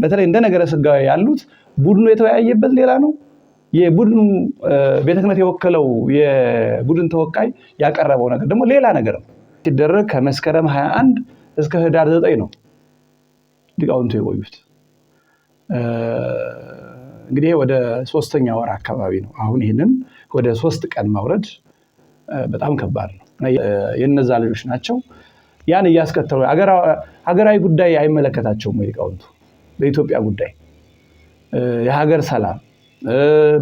በተለይ እንደ ነገረ ስጋዊ ያሉት ቡድኑ የተወያየበት ሌላ ነው። የቡድኑ ቤተ ክህነት የወከለው የቡድን ተወካይ ያቀረበው ነገር ደግሞ ሌላ ነገር ነው። ሲደረግ ከመስከረም 21 እስከ ህዳር 9 ነው ሊቃውንቱ የቆዩት። እንግዲህ ወደ 3ኛ ወር አካባቢ ነው። አሁን ይሄንን ወደ 3 ቀን ማውረድ በጣም ከባድ ነው። የነዛ ልጆች ናቸው ያን ያስከተሉ ሀገራዊ ጉዳይ አይመለከታቸውም ሊቃውንቱ። በኢትዮጵያ ጉዳይ የሀገር ሰላም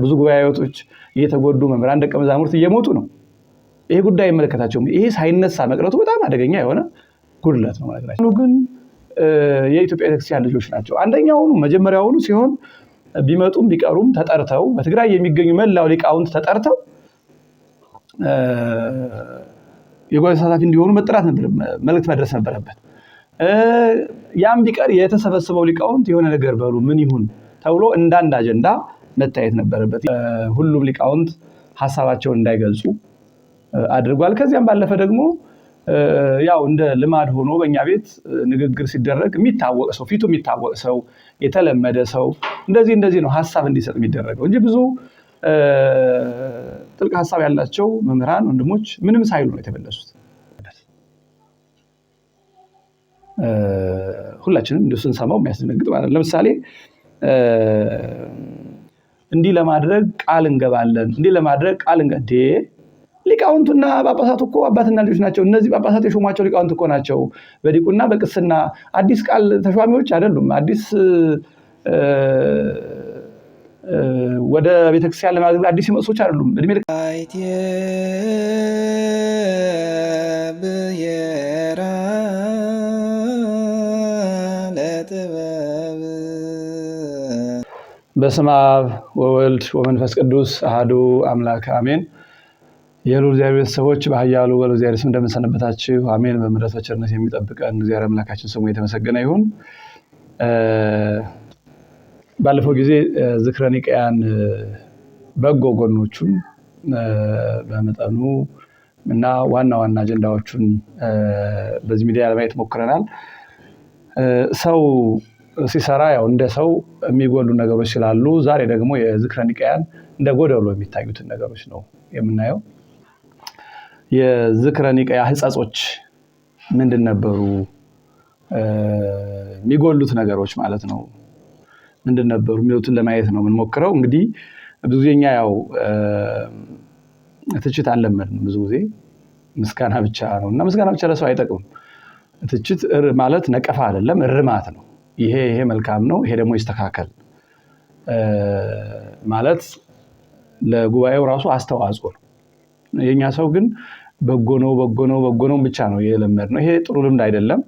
ብዙ ጉባኤዎች እየተጎዱ መምህራን ደቀ መዛሙርት እየሞቱ ነው። ይሄ ጉዳይ አይመለከታቸውም። ይሄ ሳይነሳ መቅረቱ በጣም አደገኛ የሆነ ጉድለት ነው ማለት ነው። ግን የኢትዮጵያ ቤተክርስቲያን ልጆች ናቸው። አንደኛውኑ መጀመሪያውኑ ሲሆን ቢመጡም ቢቀሩም ተጠርተው በትግራይ የሚገኙ መላው ሊቃውንት ተጠርተው የጉባኤ ተሳታፊ እንዲሆኑ መጥራት ነበር፣ መልእክት መድረስ ነበረበት። ያም ቢቀር የተሰበሰበው ሊቃውንት የሆነ ነገር በሉ ምን ይሁን ተብሎ እንዳንድ አጀንዳ መታየት ነበረበት። ሁሉም ሊቃውንት ሐሳባቸውን እንዳይገልጹ አድርጓል። ከዚያም ባለፈ ደግሞ ያው እንደ ልማድ ሆኖ በእኛ ቤት ንግግር ሲደረግ የሚታወቅ ሰው ፊቱ የሚታወቅ ሰው የተለመደ ሰው እንደዚህ ነው ሐሳብ እንዲሰጥ የሚደረገው እንጂ ብዙ ጥልቅ ሐሳብ ያላቸው መምህራን ወንድሞች ምንም ሳይሉ ነው የተመለሱት። ሁላችንም እንደሱ ስንሰማው የሚያስደነግጥ ማለት ነው። ለምሳሌ እንዲህ ለማድረግ ቃል እንገባለን ሊቃውንቱና ጳጳሳቱ እኮ አባትና ልጆች ናቸው። እነዚህ ጳጳሳት የሾሟቸው ሊቃውንት እኮ ናቸው። በዲቁና በቅስና አዲስ ቃል ተሿሚዎች አይደሉም። አዲስ ወደ ቤተክርስቲያን ለማገልገል አዲስ የመጡ ሰዎች አይደሉም። እድሜ ልክ በስመ አብ ወወልድ ወመንፈስ ቅዱስ አሐዱ አምላክ አሜን። የልዑል እግዚአብሔር ቤተሰቦች በኃያሉ በልዑል እግዚአብሔር ስም እንደምን ሰነበታችሁ? አሜን። በምሕረቱ በቸርነቱ የሚጠብቀን እግዚአብሔር አምላካችን ስሙ የተመሰገነ ይሁን። ባለፈው ጊዜ ዝክረ ኒቅያን በጎ ጎኖቹን በመጠኑ እና ዋና አጀንዳዎቹን በዚህ ሚዲያ ለማየት ሞክረናል። ሰው ሲሰራ ያው እንደ ሰው የሚጎሉ ነገሮች ስላሉ ዛሬ ደግሞ የዝክረ ኒቅያን እንደ ጎደሎ የሚታዩትን ነገሮች ነው የምናየው። የዝክረ ኒቅያ ሕጸጾች ምንድን ነበሩ? የሚጎሉት ነገሮች ማለት ነው ምንድን ነበሩ የሚሉትን ለማየት ነው የምንሞክረው። እንግዲህ ብዙ ጊዜኛ ያው ትችት አልለመድንም። ብዙ ጊዜ ምስጋና ብቻ ነው እና ምስጋና ብቻ ለሰው አይጠቅምም። ትችት ማለት ነቀፋ አይደለም፣ እርማት ነው። ይሄ መልካም ነው፣ ይሄ ደግሞ ይስተካከል ማለት ለጉባኤው ራሱ አስተዋጽኦ ነው። የኛ ሰው ግን በጎ ነው ብቻ ነው የለመድነው። ይሄ ጥሩ ልምድ አይደለም።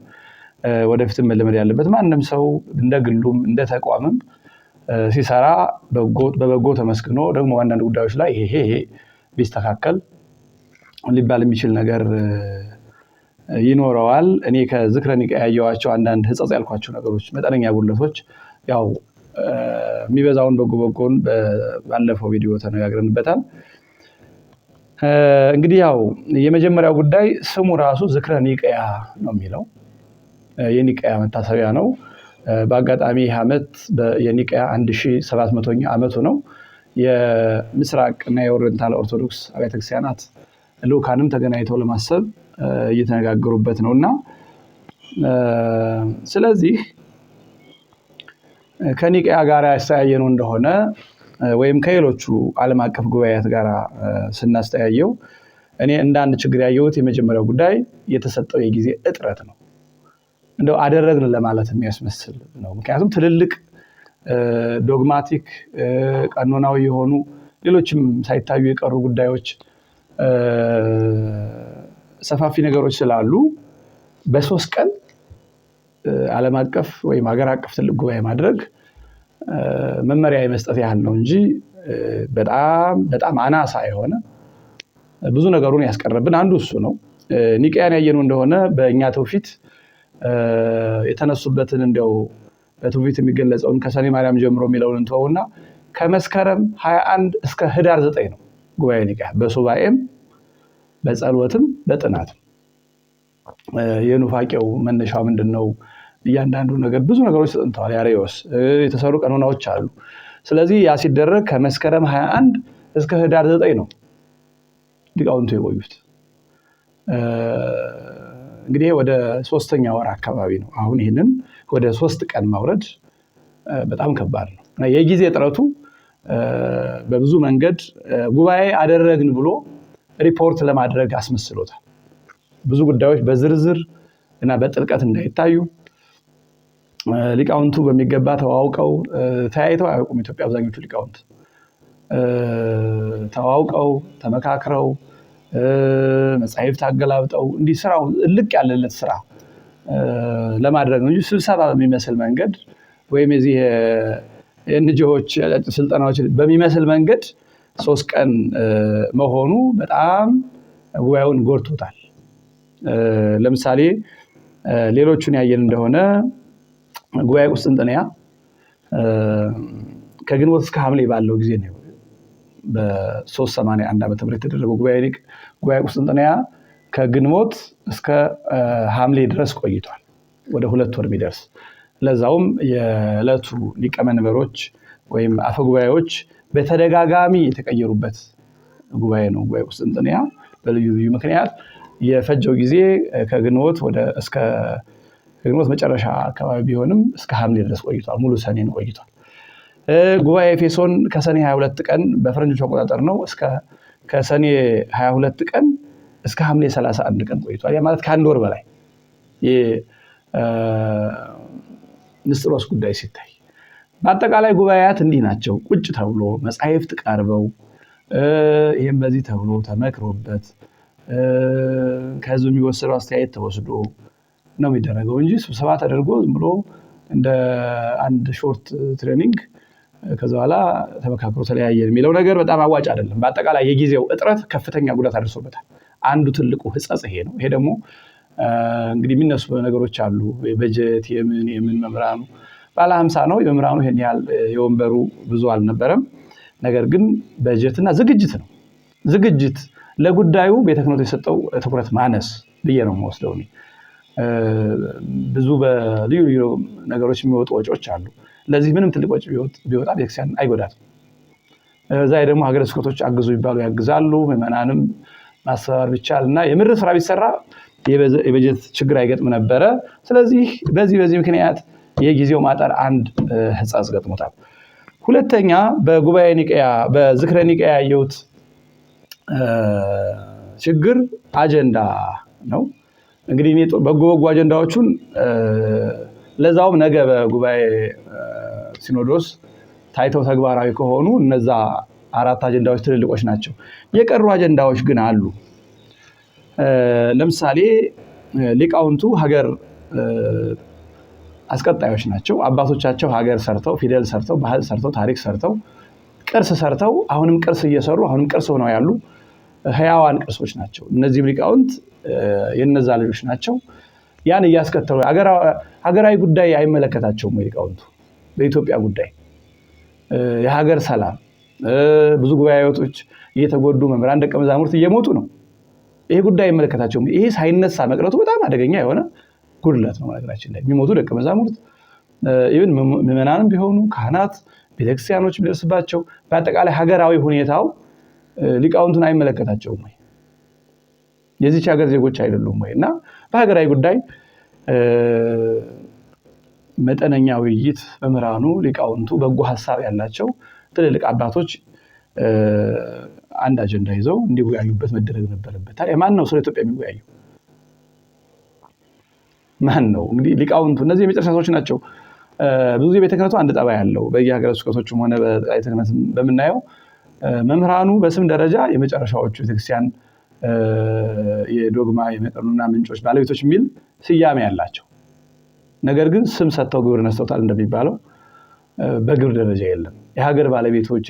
ወደፊትም መለመድ ያለበት ማንም ሰው እንደ ግሉም እንደ ተቋምም ሲሰራ በበጎ ተመስግኖ ደግሞ አንዳንድ ጉዳዮች ላይ ይሄ ቢስተካከል ሊባል የሚችል ነገር ይኖረዋል። እኔ ከዝክረ ኒቅያ ያየኋቸው አንዳንድ ሕጸጽ ያልኳቸው ነገሮች መጠነኛ ጉድለቶች ያው የሚበዛውን በጎን ባለፈው ቪዲዮ ተነጋግረንበታል። እንግዲህ ያው የመጀመሪያው ጉዳይ ስሙ ራሱ ዝክረ ኒቅያ ነው የሚለው የኒቅያ መታሰቢያ ነው። በአጋጣሚ ይህ ዓመት የኒቅያ 1700ኛ ዓመቱ ነው። የምስራቅ እና የኦሪየንታል ኦርቶዶክስ አብያተ ክርስቲያናት ልኡካንም ተገናኝተው ለማሰብ እየተነጋገሩበት ነውና ስለዚህ ከኒቅያ ጋር ያስተያየነው እንደሆነ ወይም ከሌሎቹ ዓለም አቀፍ ጉባኤያት ጋር ስናስተያየው እኔ እንዳንድ ችግር ያየሁት የመጀመሪያው ጉዳይ የተሰጠው የጊዜ እጥረት ነው። እንደው አደረግን ለማለት የሚያስመስል ነው። ምክንያቱም ትልልቅ ዶግማቲክ ቀኖናዊ የሆኑ ሌሎችም ሳይታዩ የቀሩ ጉዳዮች ሰፋፊ ነገሮች ስላሉ በ3 ቀን ዓለም አቀፍ ወይም ሀገር አቀፍ ትልቅ ጉባኤ ማድረግ መመሪያ የመስጠት ያህል ነው እንጂ በጣም አናሳ የሆነ ብዙ ነገሩን ያስቀረብን አንዱ እሱ ነው። ኒቅያን ያየነው እንደሆነ በእኛ ትውፊት የተነሱበትን እንደው በትውፊት የሚገለጸውን ከሰኔ ማርያም ጀምሮ የሚለውን እንተውና ከመስከረም 21 እስከ ህዳር 9 ነው ጉባኤ ኒቅያ። በሱባኤም በጸሎትም በጥናትም የኑፋቄው መነሻው ምንድነው? እያንዳንዱ ነገር ብዙ ነገሮች ተጠንተዋል። ያሬዎስ የተሰሩ ቀኖናዎች አሉ። ስለዚህ ያ ሲደረግ ከመስከረም 21 እስከ ህዳር 9 ነው ሊቃውንቱ የቆዩት። እንግዲህ ወደ 3ኛ ወር አካባቢ ነው። አሁን ይሄንን ወደ 3 ቀን ማውረድ በጣም ከባድ ነው። የጊዜ ጥረቱ በብዙ መንገድ ጉባኤ አደረግን ብሎ ሪፖርት ለማድረግ አስመስሎታል። ብዙ ጉዳዮች በዝርዝር እና በጥልቀት እንዳይታዩ ሊቃውንቱ በሚገባ ተዋውቀው ተያይተው አያውቁም። ኢትዮጵያ አብዛኞቹ ሊቃውንት ተዋውቀው ተመካክረው መጻሕፍት አገላብጠው እንዲህ ስራው ልቅ ያለለት ስራ ለማድረግ ነው እንጂ ስብሰባ በሚመስል መንገድ ወይም የዚህ የንጆች ስልጠናዎች በሚመስል መንገድ 3 ቀን መሆኑ በጣም ጉባኤውን ጎድቶታል። ለምሳሌ ሌሎቹን ያየን እንደሆነ ጉባኤ ቁስጥንጥንያ ከግንቦት እስከ ሐምሌ ባለው ጊዜ ነው በ381 ዓመተ ምህረት የተደረገው ጉባኤ ቁስጥንጥንያ ከግንቦት እስከ ሐምሌ ድረስ ቆይቷል። ወደ 2 ወር የሚደርስ ለዛውም የዕለቱ ሊቀመንበሮች ወይም አፈጉባኤዎች በተደጋጋሚ የተቀየሩበት ጉባኤ ነው። ጉባኤ ቁስጥንጥንያ በልዩ ልዩ ምክንያት የፈጀው ጊዜ ከግንቦት መጨረሻ አካባቢ ቢሆንም እስከ ሐምሌ ድረስ ቆይቷል። ሙሉ ሰኔን ቆይቷል። ጉባኤ ኤፌሶን ከሰኔ 22 ቀን በፈረንጆች አቆጣጠር ነው ከሰኔ 22 ቀን እስከ ሐምሌ 31 ቀን ቆይቷል። ያ ማለት ከአንድ ወር በላይ የንስጥሮስ ጉዳይ ሲታይ በአጠቃላይ ጉባኤያት እንዲህ ናቸው። ቁጭ ተብሎ መጻሕፍት ቀርበው ይሄም በዚህ ተብሎ ተመክሮበት ከህዝብ የሚወሰደው አስተያየት ተወስዶ ነው የሚደረገው እንጂ ስብሰባ ተደርጎ ዝም ብሎ እንደ አንድ ሾርት ትሬኒንግ ከዛ በኋላ ተመካክሮ ተለያየን የሚለው ነገር በጣም አዋጭ አይደለም። በአጠቃላይ የጊዜው እጥረት ከፍተኛ ጉዳት አድርሶበታል። አንዱ ትልቁ ህጸጽ ይሄ ነው። ይሄ ደግሞ እንግዲህ የሚነሱ ነገሮች አሉ። የበጀት የምን መምራኑ ባለ 50 ነው። የመምራኑ ይሄን ያህል የወንበሩ ብዙ አልነበረም። ነገር ግን በጀትና ዝግጅት ነው። ዝግጅት ለጉዳዩ ቤተ ክህነቱ የሰጠው ትኩረት ማነስ ብዬ ነው የምወስደው። ብዙ በልዩ ልዩ ነገሮች የሚወጡ ወጪዎች አሉ። ለዚህ ምንም ትልቅ ወጪ ቢወጣ ቤተክርስቲያን አይጎዳትም። እዛ ደግሞ ሀገረ ስብከቶች አግዙ ይባሉ ያግዛሉ። ምዕመናንም ማስተባበር ቢቻልና የምድር ስራ ቢሰራ የበጀት ችግር አይገጥም ነበረ። ስለዚህ በዚህ ምክንያት የጊዜው ማጠር አንድ ህጸጽ ገጥሞታል። ሁለተኛ በጉባኤ ኒቅያ በዝክረ ኒቅያ ያየሁት ችግር አጀንዳ ነው። እንግዲህ በጎ አጀንዳዎቹን ለዛውም ነገ በጉባኤ ሲኖዶስ ታይተው ተግባራዊ ከሆኑ እነዛ 4 አጀንዳዎች ትልልቆች ናቸው። የቀሩ አጀንዳዎች ግን አሉ። ለምሳሌ ሊቃውንቱ ሀገር አስቀጣዮች ናቸው። አባቶቻቸው ሀገር ሰርተው ፊደል ሰርተው ባህል ሰርተው ታሪክ ሰርተው ቅርስ ሰርተው አሁንም ቅርስ እየሰሩ አሁንም ቅርስ ሆነው ያሉ ህያዋን ቅርሶች ናቸው። እነዚህም ሊቃውንት የነዛ ልጆች ናቸው። ያን እያስከተሉ ሀገራዊ ጉዳይ አይመለከታቸውም። ሊቃውንቱ በኢትዮጵያ ጉዳይ የሀገር ሰላም ብዙ ጉባኤዎች እየተጎዱ መምህራን ደቀ መዛሙርት እየሞቱ ነው። ይሄ ጉዳይ አይመለከታቸውም። ይሄ ሳይነሳ መቅረቱ በጣም አደገኛ የሆነ ጉድለት ነው። ነገራችን ላይ የሚሞቱ ደቀ መዛሙርት ኢቭን ምዕመናንም ቢሆኑ ካህናት፣ ቤተክርስቲያኖች ቢደርስባቸው በአጠቃላይ ሀገራዊ ሁኔታው ሊቃውንቱን አይመለከታቸውም ወይ? የዚች ሀገር ዜጎች አይደሉም ወይ? እና በሀገራዊ ጉዳይ መጠነኛ ውይይት መምህራኑ፣ ሊቃውንቱ፣ በጎ ሐሳብ ያላቸው ትልልቅ አባቶች አንድ አጀንዳ ይዘው እንዲወያዩበት መደረግ ነበረበት። ታዲያ ማን ነው ስለ ኢትዮጵያ የሚወያየው? ማን ነው? እንግዲህ ሊቃውንቱ እነዚህ የመጨረሻ ሰዎች ናቸው። ብዙ ጊዜ ቤተ ክህነቱ አንድ ጠባይ ያለው በየሀገረ ስብከቶችም ሆነ በጠቅላይ ቤተ ክህነት በምናየው መምህራኑ በስም ደረጃ የመጨረሻዎቹ ቤተክርስቲያን የዶግማ የመቀኖና ምንጮች ባለቤቶች የሚል ስያሜ ያላቸው፣ ነገር ግን ስም ሰጥተው ግብር ነስተውታል እንደሚባለው በግብር ደረጃ የለም። የሀገር ባለቤቶች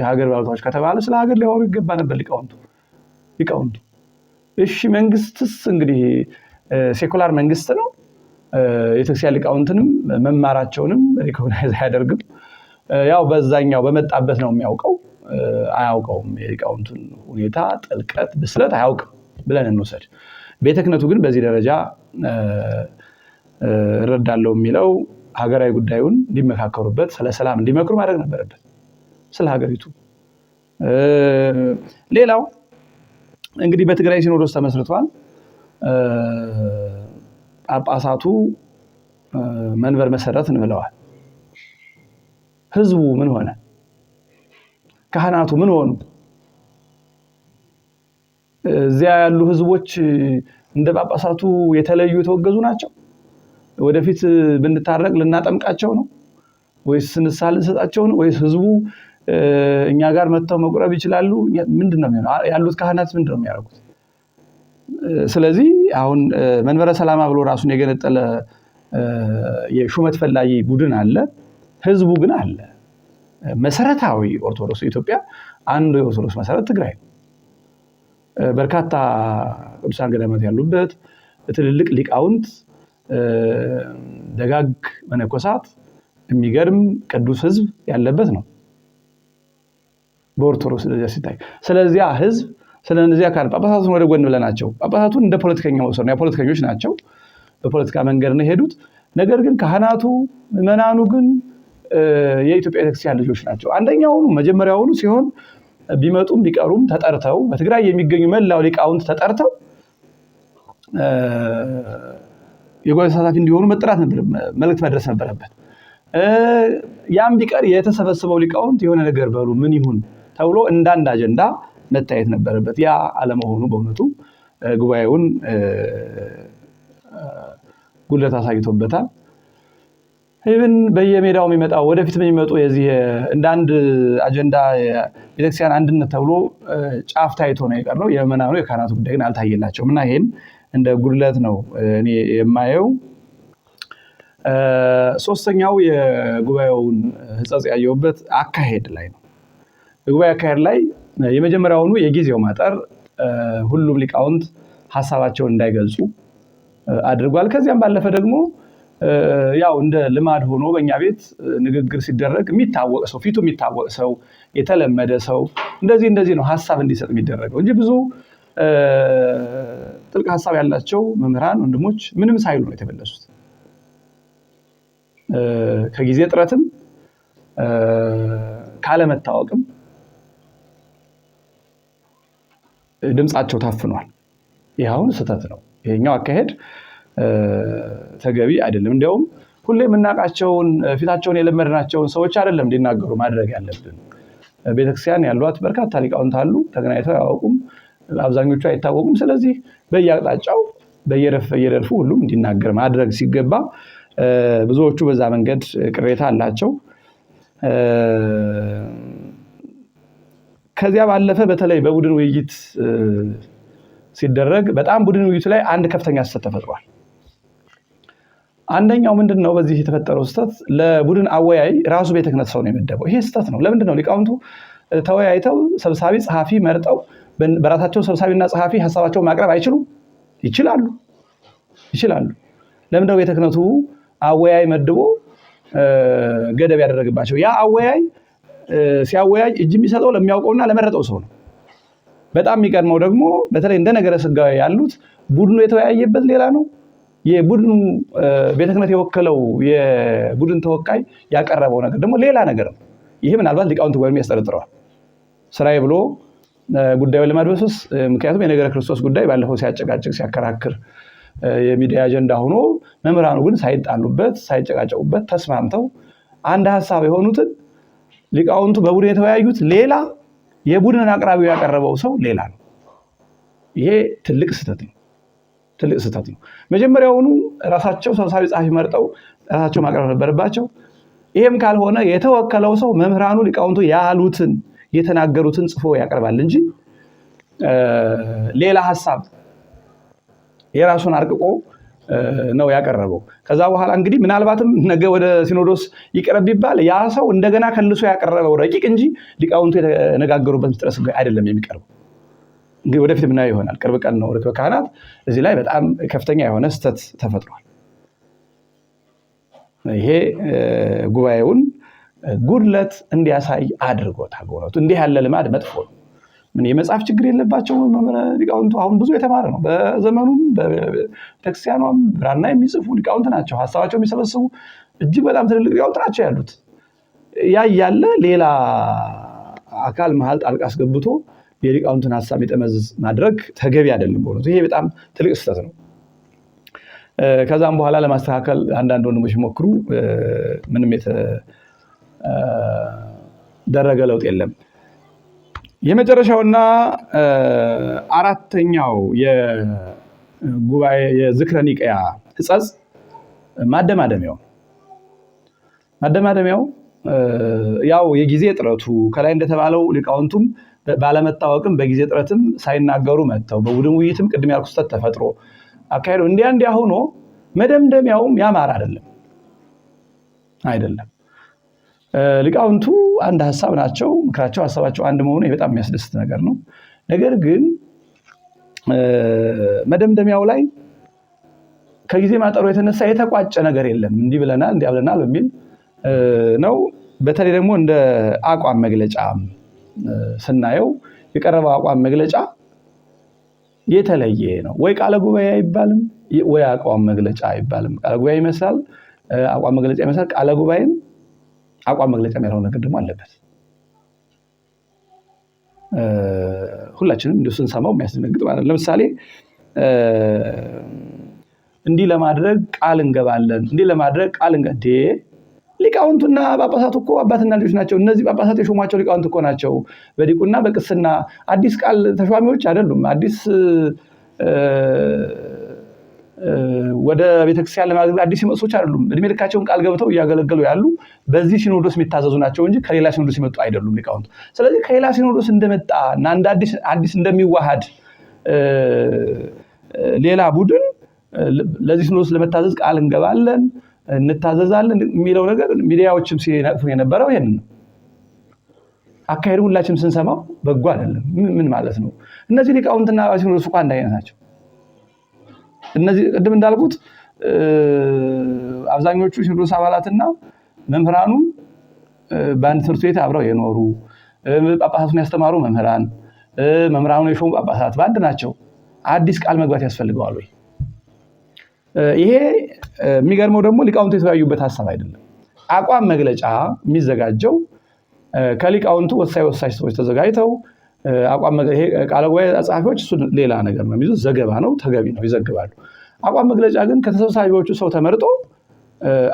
ከተባለ ስለ ሀገር ሊያወሩ ይገባ ነበር ሊቃውንቱ። እሺ መንግስትስ እንግዲህ ሴኩላር መንግስት ነው። የቤተክርስቲያን ሊቃውንትንም መማራቸውንም ሪኮግናይዝ አያደርግም። ያው በዛኛው በመጣበት ነው የሚያውቀው። አያውቀውም የሊቃውንቱን ሁኔታ ጥልቀት፣ ብስለት አያውቅም ብለን እንውሰድ። ቤተ ክህነቱ ግን በዚህ ደረጃ እረዳለሁ የሚለው ሀገራዊ ጉዳዩን እንዲመካከሩበት ስለ ሰላም እንዲመክሩ ማድረግ ነበረበት ስለ ሀገሪቱ። ሌላው እንግዲህ በትግራይ ሲኖዶስ ተመስርቷል። ጳጳሳቱ መንበር መሰረት ብለዋል። ህዝቡ ምን ሆነ? ካህናቱ ምን ሆኑ? እዚያ ያሉ ህዝቦች እንደ ጳጳሳቱ የተለዩ የተወገዙ ናቸው? ወደፊት ብንታረቅ ልናጠምቃቸው ነው ወይስ ንስሐ ልንሰጣቸው ነው? ወይስ ህዝቡ እኛ ጋር መጥተው መቁረብ ይችላሉ? ምንድነው ያሉት ካህናት ምንድነው የሚያደርጉት? ስለዚህ አሁን መንበረ ሰላማ ብሎ ራሱን የገነጠለ የሹመት ፈላጊ ቡድን አለ። ህዝቡ ግን አለ። መሰረታዊ ኦርቶዶክስ ኢትዮጵያ አንዱ የኦርቶዶክስ መሰረት ትግራይ ነው። በርካታ ቅዱሳን ገዳማት ያሉበት ትልልቅ ሊቃውንት ደጋግ መነኮሳት የሚገርም ቅዱስ ህዝብ ያለበት ነው በኦርቶዶክስ ደረጃ ሲታይ። ስለዚያ ህዝብ ስለነዚያ ካል ጳጳሳቱን ወደ ጎን ብለናቸው ጳጳሳቱን እንደ ፖለቲከኛ ወሰኑ። ያ ፖለቲከኞች ናቸው፣ በፖለቲካ መንገድ ነው ሄዱት። ነገር ግን ካህናቱ ምዕመናኑ ግን የኢትዮጵያ ቤተክርስቲያን ልጆች ናቸው። አንደኛውኑ መጀመሪያውኑ ሲሆን ቢመጡም ቢቀሩም ተጠርተው በትግራይ የሚገኙ መላው ሊቃውንት ተጠርተው የጉባኤ ተሳታፊ እንዲሆኑ መጥራት መልእክት መድረስ ነበረበት። ያም ቢቀር የተሰበሰበው ሊቃውንት የሆነ ነገር በሉ ምን ይሁን ተብሎ እንዳንድ አጀንዳ መታየት ነበረበት። ያ አለመሆኑ በእውነቱ ጉባኤውን ጉድለት አሳይቶበታል። ይህን በየሜዳው የሚመጣው ወደፊት የሚመጡ የዚህ እንዳንድ አጀንዳ ቤተክርስቲያን አንድነት ተብሎ ጫፍ ታይቶ ነው የቀረው። የመናኑ የካህናቱ ጉዳይ ግን አልታየላቸውም እና ይሄን እንደ ጉድለት ነው እኔ የማየው። ሶስተኛው የጉባኤውን ህጸጽ ያየሁበት አካሄድ ላይ ነው። የጉባኤ አካሄድ ላይ የመጀመሪያውኑ የጊዜው ማጠር ሁሉም ሊቃውንት ሐሳባቸውን እንዳይገልጹ አድርጓል። ከዚያም ባለፈ ደግሞ ያው እንደ ልማድ ሆኖ በእኛ ቤት ንግግር ሲደረግ የሚታወቅ ሰው ፊቱ የሚታወቅ ሰው የተለመደ ሰው እንደዚህ ነው ሐሳብ እንዲሰጥ የሚደረገው እንጂ ብዙ ጥልቅ ሐሳብ ያላቸው መምህራን ወንድሞች ምንም ሳይሉ ነው የተመለሱት። ከጊዜ ጥረትም ካለመታወቅም ድምጻቸው ታፍኗል። ይሄውን ስህተት ነው። ይሄኛው አካሄድ ተገቢ አይደለም። እንደውም ሁሌ የምናውቃቸውን ፊታቸውን የለመድናቸውን ሰዎች አይደለም እንዲናገሩ ማድረግ ያለብን። ቤተክርስቲያን ያሏት በርካታ ሊቃውንት አሉ፣ ተገናኝተው ያውቁም፣ አብዛኞቹ አይታወቁም። ስለዚህ በየአቅጣጫው በየረድፉ ሁሉም እንዲናገር ማድረግ ሲገባ ብዙዎቹ በዛ መንገድ ቅሬታ አላቸው። ከዚያ ባለፈ በተለይ በቡድን ውይይት ሲደረግ በጣም ቡድን ውይይቱ ላይ አንድ ከፍተኛ ስህተት ተፈጥሯል። አንደኛው ምንድነው በዚህ የተፈጠረው ስህተት? ለቡድን አወያይ ራሱ ቤተ ክህነት ሰው ነው የመደበው። ይሄ ስህተት ነው። ለምንድነው ሊቃውንቱ ተወያይተው ሰብሳቢ ጸሐፊ መርጠው በራሳቸው ሰብሳቢና ጸሐፊ ሐሳባቸውን ማቅረብ አይችሉም? ይችላሉ። ለምንድነው ቤተ ክህነቱ አወያይ መድቦ ገደብ ያደረገባቸው? ያ አወያይ ሲያወያይ እጅ የሚሰጠው ለሚያውቀውና ለመረጠው ሰው ነው። በጣም የሚቀድመው ደግሞ በተለይ እንደ ነገረ ስጋዌ ያሉት ቡድኑ የተወያየበት ሌላ ነው። የቡድኑ ቤተ ክህነት የወከለው የቡድን ተወካይ ያቀረበው ነገር ደግሞ ሌላ ነገር ነው። ይሄ ምናልባት ሊቃውንት ጉባኤም ያስጠረጥረዋል ስራዬ ብሎ ጉዳዩን ለማድበስበስ። ምክንያቱም የነገረ ክርስቶስ ጉዳይ ባለፈው ሲያጨቃጭቅ ሲያከራክር የሚዲያ አጀንዳ ሆኖ መምህራኑ ግን ሳይጣሉበት ሳይጨቃጨቁበት ተስማምተው አንድ ሐሳብ የሆኑትን ሊቃውንቱ በቡድን የተወያዩት ሌላ፣ የቡድን አቅራቢው ያቀረበው ሰው ሌላ ነው። ይሄ ትልቅ ስህተት ነው። መጀመሪያውኑ ራሳቸው ሰብሳቢ ጸሐፊ መርጠው ራሳቸው ማቅረብ ነበረባቸው። ይሄም ካልሆነ የተወከለው ሰው መምህራኑ ሊቃውንቱ ያሉትን የተናገሩትን ጽፎ ያቀርባል እንጂ ሌላ ሐሳብ የራሱን አርቅቆ ነው ያቀረበው። ከዛ በኋላ እንግዲህ ምናልባትም ነገ ወደ ሲኖዶስ ይቀርብ ቢባል ያ ሰው እንደገና ከልሶ ያቀረበው ረቂቅ እንጂ ሊቃውንቱ የተነጋገሩበት ምስጢረ ሥጋዌ አይደለም የሚቀርበው። እንግዲህ ወደፊት ምናየው ይሆናል። ቅርብ ቀን ነው ርክበ ካህናት። እዚህ ላይ በጣም ከፍተኛ የሆነ ስህተት ተፈጥሯል። ይሄ ጉባኤውን ጉድለት እንዲያሳይ አድርጎታል። በእውነቱ እንዲህ ያለ ልማድ መጥፎ ነው። ምን የመጻፍ ችግር የለባቸው ሊቃውንቱ። አሁን ብዙ የተማረ ነው በዘመኑም በቤተክርስቲያኗም ብራና የሚጽፉ ሊቃውንት ናቸው። ሐሳባቸው የሚሰበስቡ እጅግ በጣም ትልልቅ ሊቃውንት ናቸው ያሉት። ያ ያለ ሌላ አካል መሃል ጣልቃ አስገብቶ የሊቃውንትን ሐሳብ የጠመዝዝ ማድረግ ተገቢ አይደለም። በእውነቱ ይሄ በጣም ትልቅ ስህተት ነው። ከዛም በኋላ ለማስተካከል አንዳንድ ወንድሞች ሞክሩ፣ ምንም የተደረገ ለውጥ የለም። የመጨረሻውና አራተኛው የጉባኤ የዝክረ ኒቅያ ሕጸጽ ማደማደሚያው ያው የጊዜ ጥረቱ ከላይ እንደተባለው ሊቃውንቱም ባለመታወቅም በጊዜ ጥረትም ሳይናገሩ መጥተው በቡድን ውይይትም ቅድም ያልኩት ስህተት ተፈጥሮ አካሄዱ እንዲያ ሆኖ መደምደሚያውም ያማረ አይደለም። ሊቃውንቱ አንድ ሐሳብ ናቸው፣ ምክራቸው ሐሳባቸው አንድ መሆኑ በጣም የሚያስደስት ነገር ነው። ነገር ግን መደምደሚያው ላይ ከጊዜ ማጠሩ የተነሳ የተቋጨ ነገር የለም። እንዲህ ብለናል እንዲያ ብለናል በሚል ነው። በተለይ ደግሞ እንደ አቋም መግለጫ ስናየው የቀረበው አቋም መግለጫ የተለየ ነው። ወይ ቃለ ጉባኤ አይባልም ወይ አቋም መግለጫ አይባልም። ቃለ ጉባኤ ይመስላል፣ አቋም መግለጫ ይመስላል። ቃለ ጉባኤም አቋም መግለጫ ያለው ነገር ደግሞ አለበት። ሁላችንም እንደሱ ስንሰማው የሚያስደነግጥ ማለት ነው። ለምሳሌ እንዲህ ለማድረግ ቃል እንገባለን፣ እንዲህ ለማድረግ ቃል ሊቃውንቱና ጳጳሳቱ እኮ አባትና ልጆች ናቸው። እነዚህ ጳጳሳት የሾሟቸው ሊቃውንት እኮ ናቸው። በዲቁና በቅስና አዲስ ቃል ተሿሚዎች አይደሉም። አዲስ ወደ ቤተክርስቲያን ለማገልገል አዲስ ሲመጡ ሰዎች አይደሉም። እድሜ ልካቸውን ቃል ገብተው እያገለገሉ ያሉ በዚህ ሲኖዶስ የሚታዘዙ ናቸው እንጂ ከሌላ ሲኖዶስ የመጡ አይደሉም ሊቃውንቱ። ስለዚህ ከሌላ ሲኖዶስ እንደመጣ እና እንደ አዲስ እንደሚዋሃድ ሌላ ቡድን ለዚህ ሲኖዶስ ለመታዘዝ ቃል እንገባለን እንታዘዛለን የሚለው ነገር ሚዲያዎችም ሲነቅፉ የነበረው ይሄን ነው። አካሄዱ ሁላችንም ስንሰማው በጎ አይደለም። ምን ማለት ነው? እነዚህ ሊቃውንትና ሲኖዶስ እንኳን አንድ አይነት ናቸው። እነዚህ ቅድም እንዳልኩት አብዛኞቹ ሲኖዶስ አባላትና መምህራኑ በአንድ ትምህርት ቤት አብረው የኖሩ ጳጳሳቱን ያስተማሩ መምህራኑ የሾሙ ጳጳሳት በአንድ ናቸው። አዲስ ቃል መግባት ያስፈልገዋል ወይ? ይሄ የሚገርመው ደግሞ ሊቃውንቱ የተወያዩበት ሐሳብ አይደለም። አቋም መግለጫ የሚዘጋጀው ከሊቃውንቱ ወሳኝ ሰዎች ተዘጋጅተው አቋም ይሄ ቃለ ጉባኤ ጸሐፊዎች እሱ ሌላ ነገር ነው የሚይዙት፣ ዘገባ ነው፣ ተገቢ ነው፣ ይዘግባሉ። አቋም መግለጫ ግን ከተሰብሳቢዎቹ ሰው ተመርጦ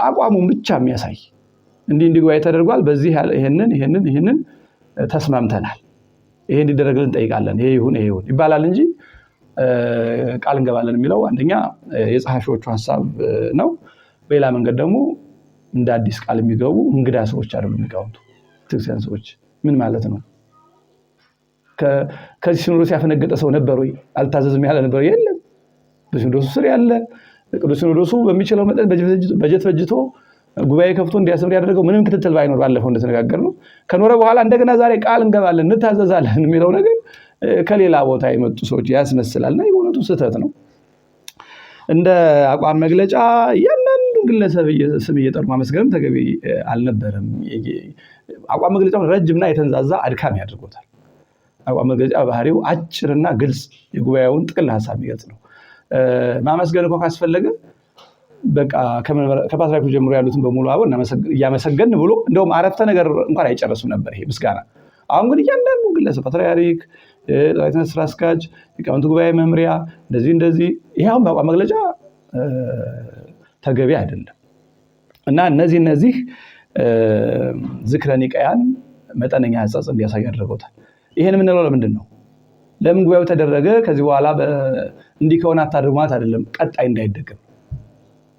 አቋሙን ብቻ የሚያሳይ እንዲህ ጉባኤ ተደርጓል፣ በዚህ ይሄንን ተስማምተናል፣ ይሄ እንዲደረግልን እንጠይቃለን፣ ይሄ ይሁን ይባላል እንጂ ቃል እንገባለን የሚለው አንደኛ የጸሐፊዎቹ ሐሳብ ነው። በሌላ መንገድ ደግሞ እንደ አዲስ ቃል የሚገቡ እንግዳ ሰዎች አይደሉም ሊቃውንቱ። ክርስቲያን ሰዎች ምን ማለት ነው? ከዚህ ሲኖዶስ ያፈነገጠ ሰው ነበር ወይ? አልታዘዝም ያለ ነበር? የለም። በሲኖዶሱ ስር ያለ ቅዱስ ሲኖዶሱ በሚችለው መጠን በጀት በጅቶ ጉባኤ ከፍቶ እንዲያስተምር ያደረገው ምንም ክትትል ባይኖር ባለፈው እንደተነጋገርነው ከኖረ በኋላ እንደገና ዛሬ ቃል እንገባለን እንታዘዛለን የሚለው ነገር ከሌላ ቦታ የመጡ ሰዎች ያስመስላልና የሆነቱ ስህተት ነው። እንደ አቋም መግለጫ ያንዳንዱ ግለሰብ ስም እየጠሩ ማመስገንም ተገቢ አልነበረም። አቋም መግለጫውን ረጅምና የተንዛዛ አድካሚ ያድርጎታል። አቋም መግለጫ ባህሪው አጭርና ግልጽ የጉባኤውን ጥቅል ሐሳብ የሚገልጽ ነው። ማመስገን እንኳን ካስፈለገ በቃ ከፓትርያርኩ ጀምሮ ያሉትን በሙሉ አብረን እያመሰገን ብሎ እንደውም አረፍተ ነገር እንኳን አይጨርሱም ነበር ይሄ ምስጋና። አሁን ግን እያንዳንዱ ግለሰብ ፓትርያርክ፣ ጠቅላይ ስራ አስኪያጅ፣ ሊቃውንት ጉባኤ መምሪያ እንደዚህ ይሄውን በአቋም መግለጫ ተገቢ አይደለም እና እነዚህ ዝክረ ኒቃያን መጠነኛ ሕጸጽ እንዲያሳይ አድርገውታል። ይሄን የምንለው ለምንድን ነው? ለምን ጉባኤው ተደረገ? ከዚህ በኋላ እንዲህ ከሆነ አታድርጉ ማለት አይደለም።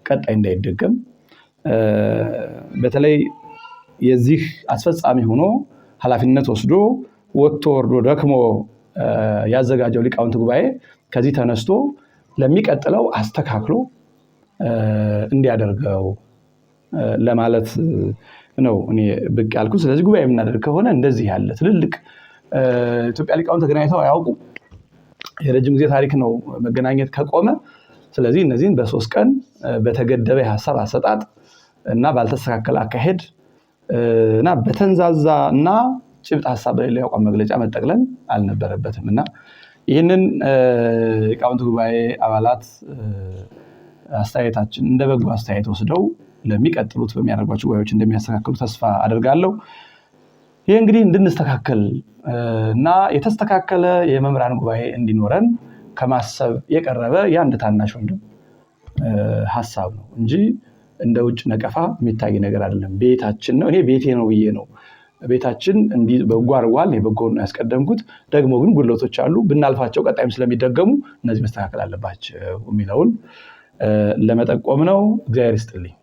ቀጣይ እንዳይደገም በተለይ የዚህ አስፈጻሚ ሆኖ ኃላፊነት ወስዶ ወጥቶ ወርዶ ደክሞ ያዘጋጀው ሊቃውንት ጉባኤ ከዚህ ተነስቶ ለሚቀጥለው አስተካክሎ እንዲያደርገው ለማለት ነው እኔ ብቅ ያልኩት። ስለዚህ ጉባኤ የምናደርግ ከሆነ እንደዚህ ያለ ትልልቅ ኢትዮጵያ ሊቃውንት ተገናኝተው አያውቁም። የረጅም ጊዜ ታሪክ ነው መገናኘት ከቆመ። ስለዚህ እነዚህን በ3 ቀን በተገደበ ሐሳብ አሰጣጥ እና ባልተስተካከለ አካሄድ እና በተንዛዛ እና ጭብጥ ሐሳብ በሌለው የአቋም መግለጫ መጠቅለል አልነበረበትም እና ይህንን ሊቃውንት ጉባኤ አባላት አስተያየታችን እንደ በጎ አስተያየት ወስደው ለሚቀጥሉት በሚያደርጓቸው ጉባኤዎች እንደሚያስተካክሉ ተስፋ አደርጋለሁ። ይሄ እንግዲህ እንድንስተካከል እና የተስተካከለ የመምህራን ጉባኤ እንዲኖረን ከማሰብ የቀረበ የአንድ ታናሽ ወንድም ሐሳብ ነው እንጂ እንደ ውጭ ነቀፋ የሚታይ ነገር አይደለም። ቤታችን ነው፣ እኔ ቤቴ ነው ብዬ ነው ቤታችን እንዲህ በጎ አድርጓል፣ እኔ በጎን ያስቀደምኩት፣ ደግሞ ግን ጉድለቶች አሉ ብናልፋቸው ቀጣይም ስለሚደገሙ እነዚህ መስተካከል አለባቸው የሚለውን ለመጠቆም ነው። እግዚአብሔር ይስጥልኝ።